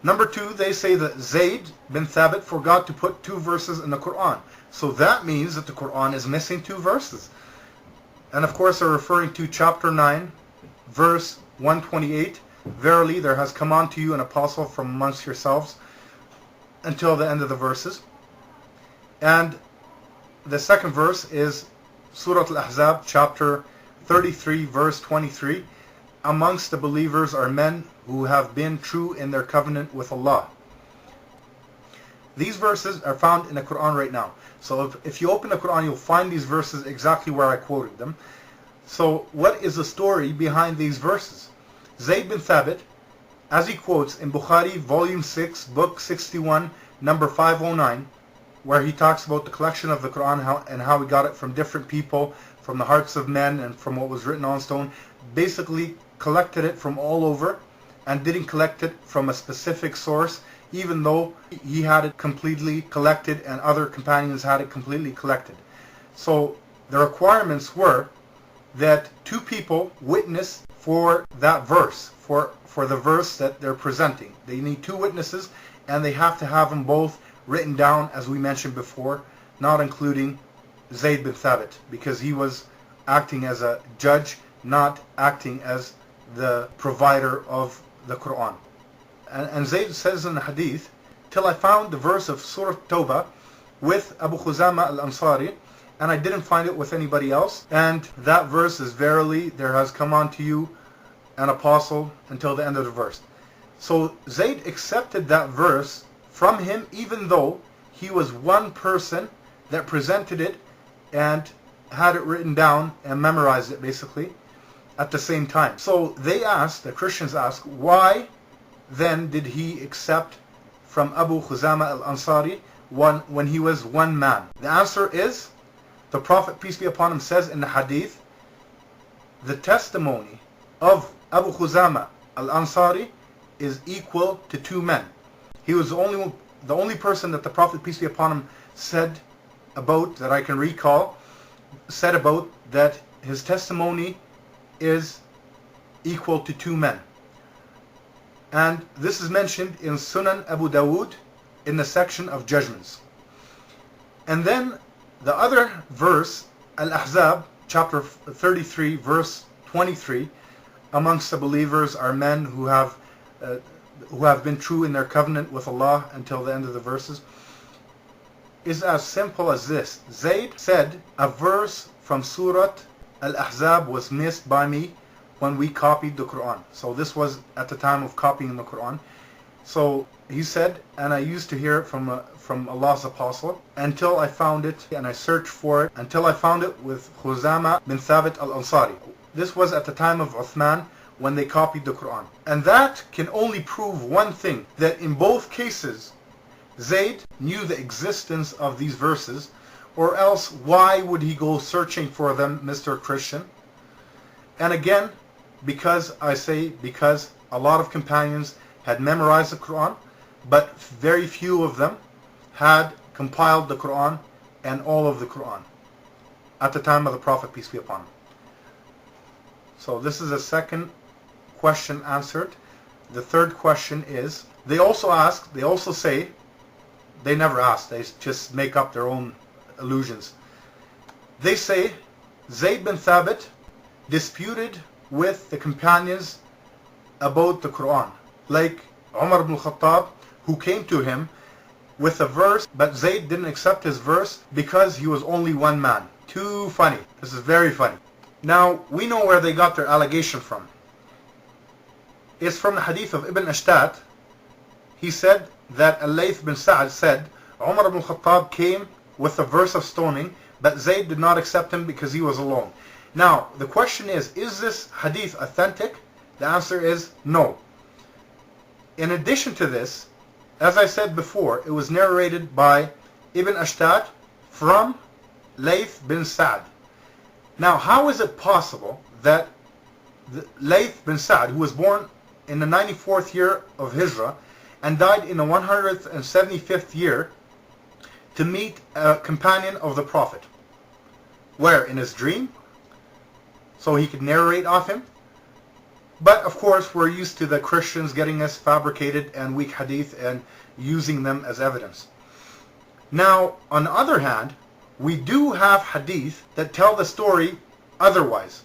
Number two, they say that Zayd bin Thabit forgot to put 2 verses in the Quran. So that means that the Quran is missing 2 verses. And of course they're referring to chapter 9, verse 128. Verily there has come unto you an apostle from amongst yourselves, until the end of the verses. And the second verse is Surah Al-Ahzab, chapter 33, verse 23. Amongst the believers are men who have been true in their covenant with Allah. These verses are found in the Quran right now. So if you open the Quran, you'll find these verses exactly where I quoted them. So what is the story behind these verses? Zayd bin Thabit, as he quotes in Bukhari, volume 6, book 61, number 509, where he talks about the collection of the Quran and how he got it from different people, from the hearts of men and from what was written on stone, basically collected it from all over and didn't collect it from a specific source, even though he had it completely collected and other companions had it completely collected. So the requirements were that 2 people witness for that verse, for the verse that they're presenting. They need 2 witnesses, and they have to have them both written down, as we mentioned before, not including Zayd bin Thabit, because he was acting as a judge, not acting as the provider of the Quran. And Zayd says in the Hadith, till I found the verse of Surah Tawbah with Abu Khuzama al-Ansari, and I didn't find it with anybody else. And that verse is, verily there has come unto you an apostle, until the end of the verse. So Zayd accepted that verse from him, even though he was one person that presented it and had it written down and memorized it basically at the same time. So they asked, the Christians asked, why then did he accept from Abu Khuzama al-Ansari when he was one man? The answer is, the Prophet, peace be upon him, says in the Hadith, the testimony of Abu Khuzama al-Ansari is equal to 2 men. He was the only person that the Prophet, peace be upon him, said about, that I can recall, said about that his testimony is equal to 2 men. And this is mentioned in Sunan Abu Dawood in the section of judgments. And then the other verse, Al-Ahzab, chapter 33, verse 23, amongst the believers are men who have been true in their covenant with Allah, until the end of the verses, is as simple as this. Zayd said, a verse from Surah Al-Ahzab was missed by me when we copied the Quran. So this was at the time of copying the Quran. So he said, and I used to hear it from Allah's apostle until I found it, and I searched for it until I found it with Khuzama bin Thabit al-Ansari. This was at the time of Uthman, when they copied the Quran. And that can only prove one thing, that in both cases Zayd knew the existence of these verses, or else why would he go searching for them, Mr. Christian? And again, because a lot of companions had memorized the Quran, but very few of them had compiled the Quran and all of the Quran at the time of the Prophet, peace be upon him. So this is the second question answered. The third question is, they also say, they never ask, they just make up their own illusions. They say Zayd bin Thabit disputed with the companions about the Quran, like Umar ibn Khattab, who came to him with a verse, but Zayd didn't accept his verse because he was only one man. Too funny. This is very funny. Now, we know where they got their allegation from. It's from the Hadith of Ibn Ashtat. He said that Al-Layth bin Sa'd said, Umar ibn Khattab came with a verse of stoning, but Zayd did not accept him because he was alone. Now, the question is this hadith authentic? The answer is no. In addition to this, as I said before, it was narrated by Ibn Ashtat from Layth bin Sa'd. Now, how is it possible that Layth bin Sa'd, who was born in the 94th year of Hijrah and died in the 175th year, to meet a companion of the Prophet? Where? In his dream? So he could narrate off him? But of course, we're used to the Christians getting us fabricated and weak hadith and using them as evidence. Now, on the other hand, we do have hadith that tell the story otherwise.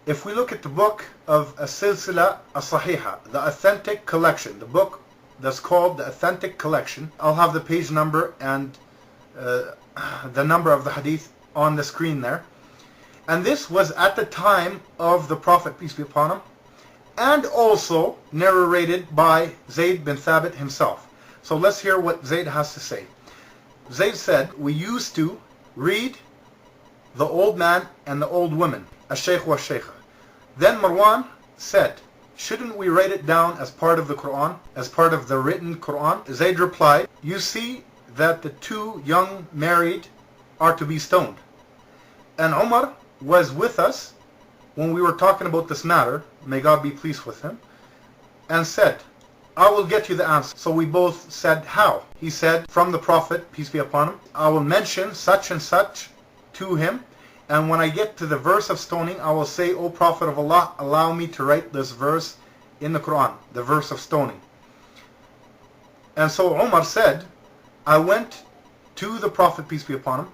If we look at the book of As-Silsila As-Sahiha, the authentic collection, the book that's called the authentic collection, I'll have the page number and the number of the hadith on the screen there. And this was at the time of the Prophet, peace be upon him, and also narrated by Zayd bin Thabit himself. So let's hear what Zayd has to say. Zayd said, we used to read the old man and the old woman, Ash-Shaykh wa Shaykha. Then Marwan said, shouldn't we write it down as part of the Quran, as part of the written Quran? Zayd replied, you see that the two young married are to be stoned. And Umar was with us when we were talking about this matter, may God be pleased with him, and said, I will get you the answer. So we both said, how? He said, from the Prophet, peace be upon him, I will mention such and such to him, and when I get to the verse of stoning, I will say, O Prophet of Allah, allow me to write this verse in the Quran, the verse of stoning. And so Umar said, I went to the Prophet, peace be upon him,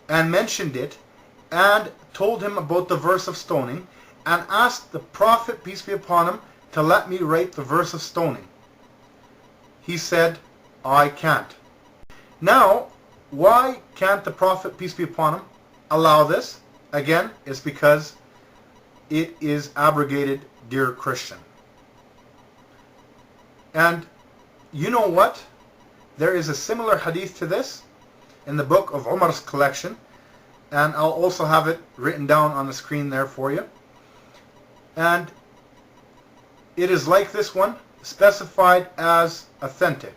and mentioned it, and told him about the verse of stoning, and asked the Prophet, peace be upon him, to let me write the verse of stoning. He said, I can't. Now, why can't the Prophet, peace be upon him, allow this? Again, it's because it is abrogated, dear Christian. And you know what? There is a similar hadith to this in the book of Umar's collection, and I'll also have it written down on the screen there for you. And it is like this one, specified as authentic.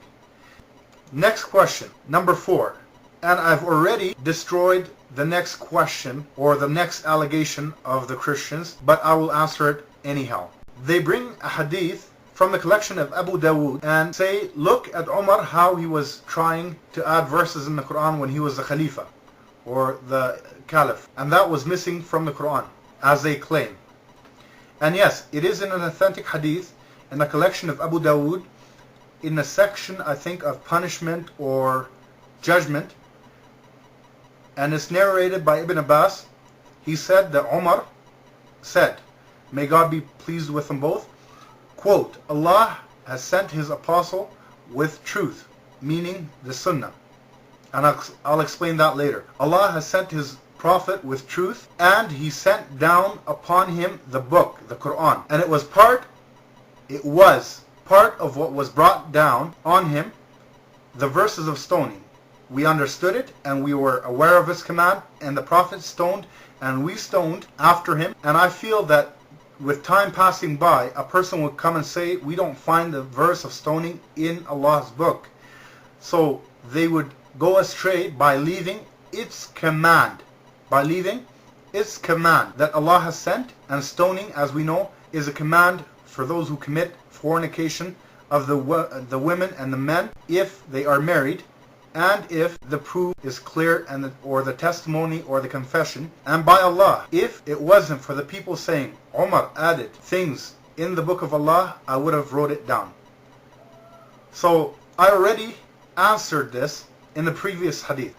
Next question, number 4. And I've already destroyed the next question or the next allegation of the Christians, but I will answer it anyhow. They bring a hadith from the collection of Abu Dawood and say, look at Umar, how he was trying to add verses in the Quran when he was the Khalifa or the Caliph, and that was missing from the Quran, as they claim. And yes, it is in an authentic hadith in the collection of Abu Dawood, in the section, I think, of punishment or judgment, and it's narrated by Ibn Abbas. He said that Umar said, may God be pleased with them both, quote, Allah has sent his apostle with truth, meaning the Sunnah. And I'll explain that later. Allah has sent his prophet with truth, and he sent down upon him the book, the Quran. And it was part of what was brought down on him, the verses of stoning. We understood it, and we were aware of his command, and the prophet stoned, and we stoned after him. And I feel that with time passing by, a person would come and say, we don't find the verse of stoning in Allah's book. So they would go astray by leaving its command. By leaving its command that Allah has sent, and stoning, as we know, is a command for those who commit fornication of the women and the men if they are married, and if the proof is clear, and or the testimony or the confession. And by Allah, if it wasn't for the people saying Umar added things in the book of Allah, I would have wrote it down. So I already answered this in the previous hadith.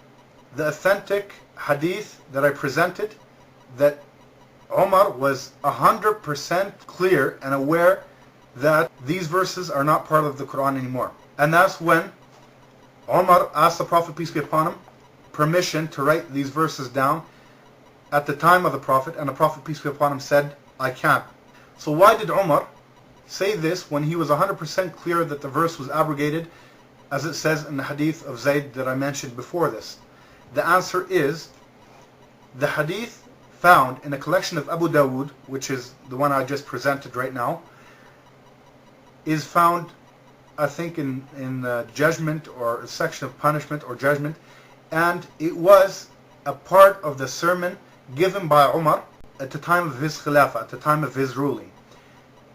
The authentic hadith that I presented, that Umar was 100% clear and aware that these verses are not part of the Quran anymore. And that's when Umar asked the Prophet, peace be upon him, permission to write these verses down at the time of the Prophet, and the Prophet, peace be upon him, said, I can't. So why did Umar say this when he was 100% clear that the verse was abrogated, as it says in the hadith of Zayd that I mentioned before this? The answer is, the hadith found in a collection of Abu Dawood, which is the one I just presented right now, is found, I think, in judgment, or a section of punishment or judgment, and it was a part of the sermon given by Umar at the time of his khilafah, at the time of his ruling.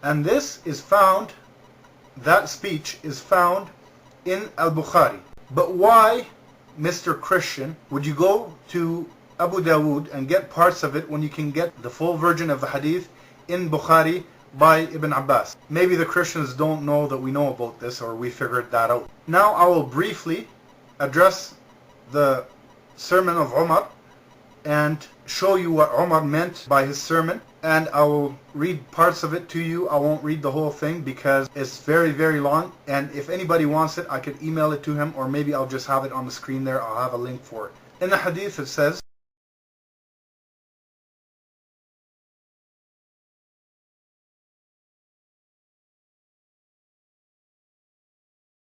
And this is found, that speech is found in Al-Bukhari. But why, Mr. Christian, would you go to Abu Dawood and get parts of it when you can get the full version of the hadith in Bukhari, by Ibn Abbas. Maybe the Christians don't know that we know about this, or we figured that out. Now I will briefly address the sermon of Umar and show you what Umar meant by his sermon, and I will read parts of it to you. I won't read the whole thing because it's very, very long, and if anybody wants it, I could email it to him, or maybe I'll just have it on the screen there. I'll have a link for it. In the Hadith it says,